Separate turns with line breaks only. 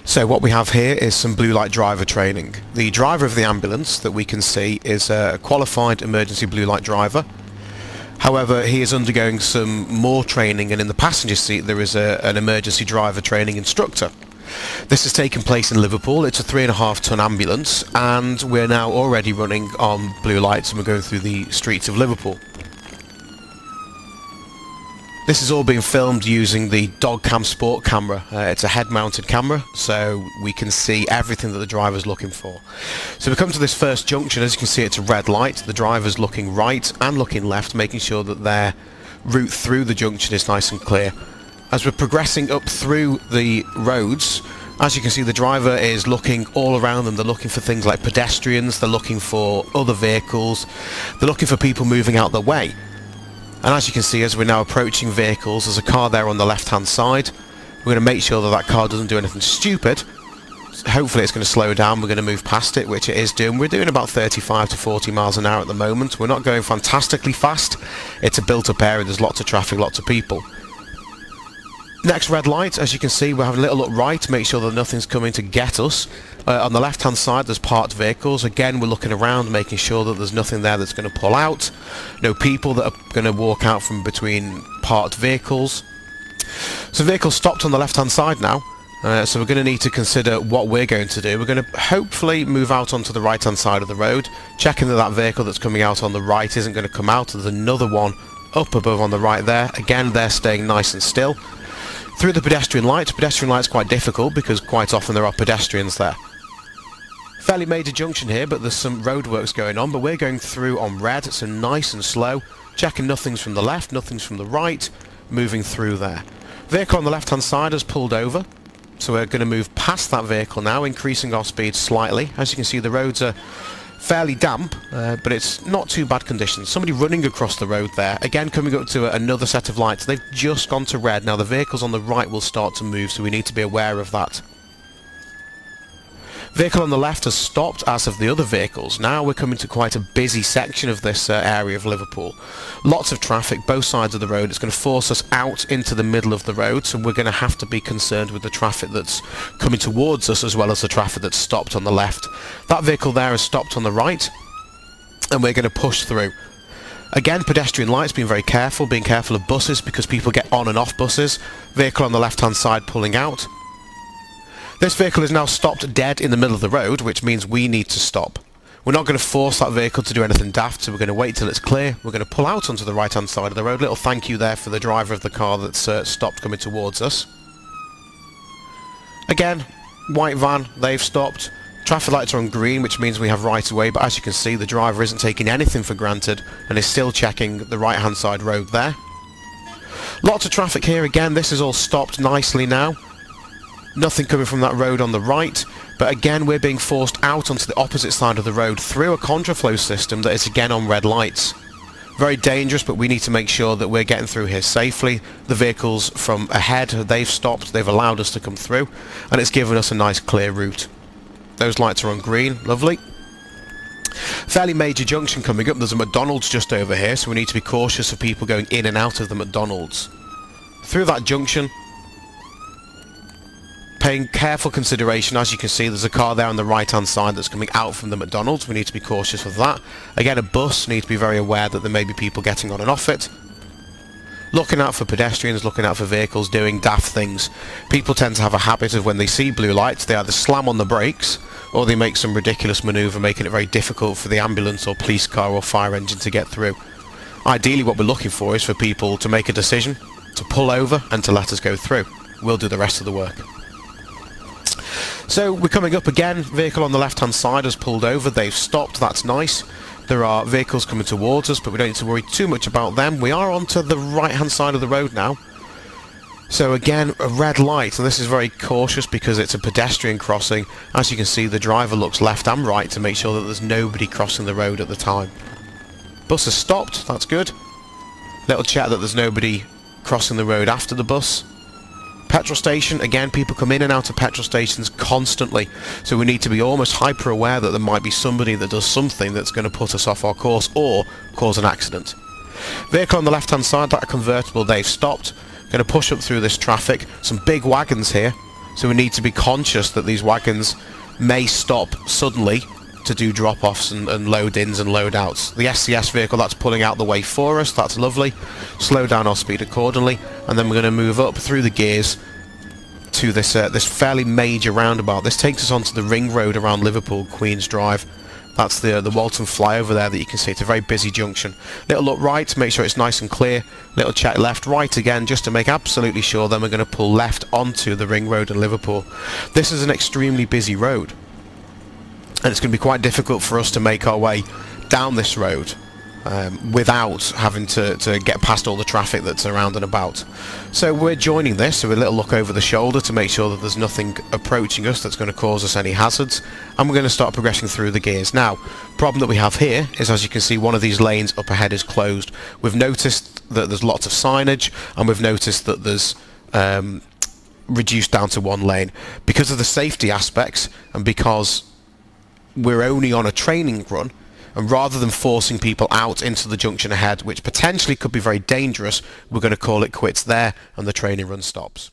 So what we have here is some blue light driver training. The driver of the ambulance that we can see is a qualified emergency blue light driver. However, he is undergoing some more training, and in the passenger seat there is an emergency driver training instructor. This has taken place in Liverpool. It's a 3.5 ton ambulance, and we're now already running on blue lights and we're going through the streets of Liverpool. This is all being filmed using the Dogcam Sport camera. It's a head-mounted camera, so we can see everything that the driver's looking for. So we come to this first junction. As you can see, it's a red light. The driver's looking right and looking left, making sure that their route through the junction is nice and clear. As we're progressing up through the roads, as you can see, the driver is looking all around them. They're looking for things like pedestrians, they're looking for other vehicles, they're looking for people moving out their way. And as you can see, as we're now approaching vehicles, there's a car there on the left hand side. We're going to make sure that that car doesn't do anything stupid. Hopefully it's going to slow down, we're going to move past it, which it is doing. We're doing about 35 to 40 miles an hour at the moment. We're not going fantastically fast. It's a built up area, there's lots of traffic, lots of people. Next red light, as you can see, we're having a little look right to make sure that nothing's coming to get us. On the left hand side there's parked vehicles. Again, we're looking around, making sure that there's nothing there that's going to pull out. No people that are going to walk out from between parked vehicles. So the vehicle stopped on the left hand side now. So we're going to need to consider what we're going to do. We're going to hopefully move out onto the right hand side of the road, checking that that vehicle that's coming out on the right isn't going to come out. There's another one up above on the right there. Again, they're staying nice and still. Through the pedestrian light's quite difficult because quite often there are pedestrians there. Fairly major junction here, but there's some roadworks going on, but we're going through on red, so nice and slow, checking nothing's from the left, nothing's from the right, moving through there. Vehicle on the left hand side has pulled over, so we're going to move past that vehicle now, increasing our speed slightly. As you can see, the roads are fairly damp, but it's not too bad conditions. Somebody running across the road there, again coming up to another set of lights. They've just gone to red. Now the vehicles on the right will start to move, so we need to be aware of that. Vehicle on the left has stopped, as have the other vehicles. Now we're coming to quite a busy section of this area of Liverpool. Lots of traffic, both sides of the road. It's going to force us out into the middle of the road, so we're going to have to be concerned with the traffic that's coming towards us as well as the traffic that's stopped on the left. That vehicle there has stopped on the right, and we're going to push through. Again, pedestrian lights, being very careful, being careful of buses because people get on and off buses. Vehicle on the left hand side pulling out. This vehicle is now stopped dead in the middle of the road, which means we need to stop. We're not going to force that vehicle to do anything daft, so we're going to wait till it's clear. We're going to pull out onto the right hand side of the road. Little thank you there for the driver of the car that's stopped coming towards us. Again, white van, they've stopped. Traffic lights are on green, which means we have right of way, but as you can see, the driver isn't taking anything for granted and is still checking the right hand side road there. Lots of traffic here. Again, this is all stopped nicely now. Nothing coming from that road on the right, but again we're being forced out onto the opposite side of the road through a contraflow system that is again on red lights. Very dangerous, but we need to make sure that we're getting through here safely. The vehicles from ahead, they've stopped, they've allowed us to come through, and it's given us a nice clear route. Those lights are on green, lovely. Fairly major junction coming up. There's a McDonald's just over here, so we need to be cautious of people going in and out of the McDonald's. Through that junction, paying careful consideration. As you can see, there's a car there on the right hand side that's coming out from the McDonald's. We need to be cautious of that. Again, a bus, need to be very aware that there may be people getting on and off it. Looking out for pedestrians, looking out for vehicles doing daft things. People tend to have a habit of when they see blue lights, they either slam on the brakes or they make some ridiculous manoeuvre, making it very difficult for the ambulance or police car or fire engine to get through. Ideally, what we're looking for is for people to make a decision, to pull over and to let us go through. We'll do the rest of the work. So we're coming up again. Vehicle on the left hand side has pulled over, they've stopped, that's nice. There are vehicles coming towards us, but we don't need to worry too much about them. We are onto the right hand side of the road now. So again, a red light, and this is very cautious because it's a pedestrian crossing. As you can see, the driver looks left and right to make sure that there's nobody crossing the road at the time. Bus has stopped, that's good. Little check that there's nobody crossing the road after the bus. Petrol station, again, people come in and out of petrol stations constantly, so we need to be almost hyper aware that there might be somebody that does something that's going to put us off our course or cause an accident. Vehicle on the left hand side, that convertible, they've stopped. Going to push up through this traffic. Some big wagons here. So we need to be conscious that these wagons may stop suddenly to do drop-offs and load-ins and load-outs. The SCS vehicle, that's pulling out the way for us, that's lovely. Slow down our speed accordingly, and then we're going to move up through the gears to this this fairly major roundabout. This takes us onto the ring road around Liverpool, Queen's Drive. That's the Walton flyover there that you can see. It's a very busy junction. Little look right to make sure it's nice and clear. Little check left, right again, just to make absolutely sure. Then we're going to pull left onto the ring road in Liverpool. This is an extremely busy road, and it's going to be quite difficult for us to make our way down this road without having to get past all the traffic that's around and about. So we're joining this, so a little look over the shoulder to make sure that there's nothing approaching us that's going to cause us any hazards, and we're going to start progressing through the gears. Now, problem that we have here is, as you can see, one of these lanes up ahead is closed. We've noticed that there's lots of signage, and we've noticed that there's reduced down to one lane. Because of the safety aspects, and because we're only on a training run, and rather than forcing people out into the junction ahead, which potentially could be very dangerous, we're going to call it quits there, and the training run stops.